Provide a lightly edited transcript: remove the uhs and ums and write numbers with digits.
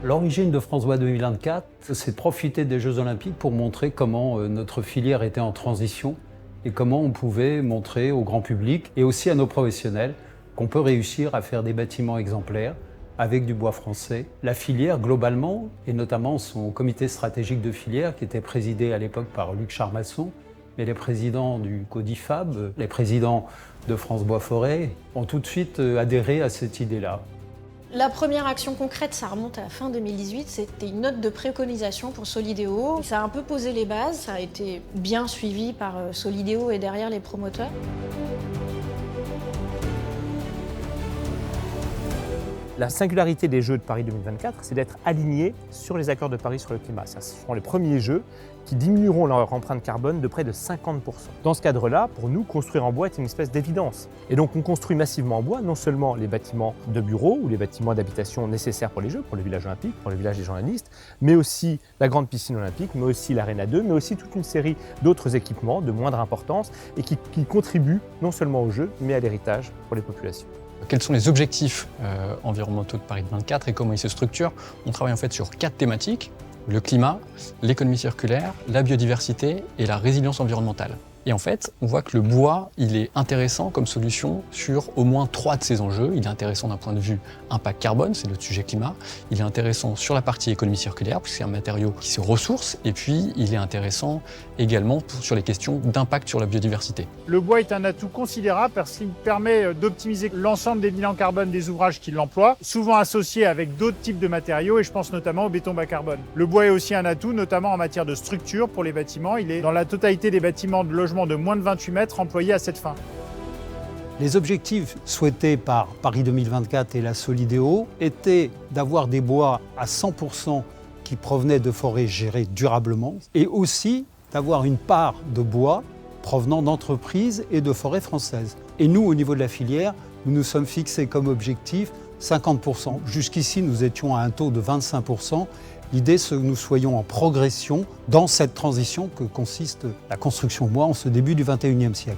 L'origine de France Bois 2024, c'est de profiter des Jeux Olympiques pour montrer comment notre filière était en transition et comment on pouvait montrer au grand public et aussi à nos professionnels qu'on peut réussir à faire des bâtiments exemplaires avec du bois français. La filière, globalement, et notamment son comité stratégique de filière, qui était présidé à l'époque par Luc Charmasson, mais les présidents du Codifab, les présidents de France Bois Forêt, ont tout de suite adhéré à cette idée-là. La première action concrète, ça remonte à fin 2018, c'était une note de préconisation pour Solideo. Ça a un peu posé les bases, ça a été bien suivi par Solideo et derrière les promoteurs. La singularité des Jeux de Paris 2024, c'est d'être alignés sur les accords de Paris sur le climat. Ce seront les premiers Jeux qui diminueront leur empreinte carbone de près de 50%. Dans ce cadre-là, pour nous, construire en bois est une espèce d'évidence. Et donc on construit massivement en bois non seulement les bâtiments de bureaux ou les bâtiments d'habitation nécessaires pour les Jeux, pour le village olympique, pour le village des journalistes, mais aussi la grande piscine olympique, mais aussi l'Arena 2, mais aussi toute une série d'autres équipements de moindre importance et qui contribuent non seulement aux Jeux, mais à l'héritage pour les populations. Quels sont les objectifs environnementaux de Paris 2024 et comment ils se structurent? On travaille en fait sur 4 thématiques: le climat, l'économie circulaire, la biodiversité et la résilience environnementale. Et en fait, on voit que le bois, il est intéressant comme solution sur au moins 3 de ces enjeux. Il est intéressant d'un point de vue impact carbone, c'est notre sujet climat. Il est intéressant sur la partie économie circulaire, puisque c'est un matériau qui se ressource. Et puis, il est intéressant également sur les questions d'impact sur la biodiversité. Le bois est un atout considérable parce qu'il permet d'optimiser l'ensemble des bilans carbone des ouvrages qui l'emploient, souvent associés avec d'autres types de matériaux, et je pense notamment au béton bas carbone. Le bois est aussi un atout, notamment en matière de structure pour les bâtiments. Il est dans la totalité des bâtiments de logement de moins de 28 mètres employés à cette fin. Les objectifs souhaités par Paris 2024 et la Solideo étaient d'avoir des bois à 100% qui provenaient de forêts gérées durablement et aussi d'avoir une part de bois provenant d'entreprises et de forêts françaises. Et nous, au niveau de la filière, nous nous sommes fixés comme objectif 50%. Jusqu'ici, nous étions à un taux de 25%. L'idée, c'est que nous soyons en progression dans cette transition que consiste la construction bois en ce début du XXIe siècle.